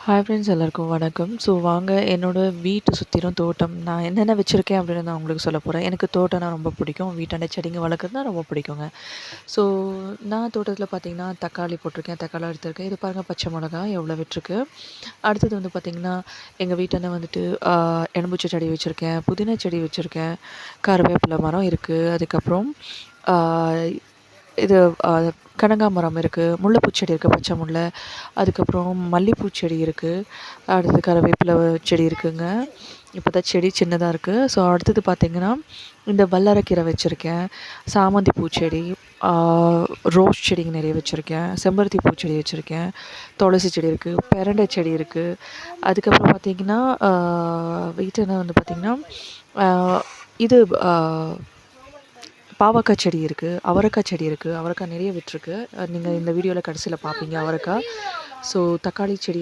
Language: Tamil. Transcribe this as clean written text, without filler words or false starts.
ஹாய் ஃப்ரெண்ட்ஸ் எல்லாருக்கும் வணக்கம். ஸோ வாங்க என்னோட வீட்டு சுற்றிலும் தோட்டம் நான் என்னென்ன வச்சுருக்கேன் அப்படின்னு நான் உங்களுக்கு சொல்ல போகிறேன். எனக்கு தோட்டம்னா ரொம்ப பிடிக்கும். வீட்டாண்ட செடிங்க வளர்க்குறதுனா ரொம்ப பிடிக்குங்க. ஸோ நான் தோட்டத்தில் பார்த்தீங்கன்னா தக்காளி போட்டிருக்கேன், தக்காளி எடுத்திருக்கேன். இது பாருங்கள் பச்சை மிளகா எவ்வளோ விட்டுருக்கு. அடுத்தது வந்து பார்த்திங்கன்னா எங்கள் வீட்டாண்ட வந்துட்டு எலும்புச்சை செடி வச்சுருக்கேன், புதினா செடி வச்சுருக்கேன், கருவேப்பிலை மரம் இருக்குது. அதுக்கப்புறம் ஆ, இது கனகாமரம் இருக்குது, முல்லைப்பூ செடி இருக்குது, பச்சை முல்லை. அதுக்கப்புறம் மல்லிப்பூ செடி இருக்குது. அடுத்தது கருவேப்பிலை செடி இருக்குங்க. இப்போ தான் செடி சின்னதாக இருக்குது. ஸோ அடுத்தது பார்த்திங்கன்னா இந்த வல்லாரக்கீரை வச்சுருக்கேன், சாமந்தி பூச்செடி, ரோஸ் செடிங்க நிறைய வச்சுருக்கேன், செம்பருத்தி பூச்செடி வச்சுருக்கேன், துளசி செடி இருக்குது, பெரண்டை செடி இருக்குது. அதுக்கப்புறம் பார்த்திங்கன்னா வீட்டில் வந்து பார்த்திங்கன்னா இது பாவக்காய் செடி இருக்குது, அவரைக்காய் செடி இருக்குது. அவரைக்காய் நிறைய விட்டுருக்கு. நீங்கள் இந்த வீடியோவில் கடைசியில் பார்ப்பீங்க அவரைக்காய். ஸோ தக்காளி செடி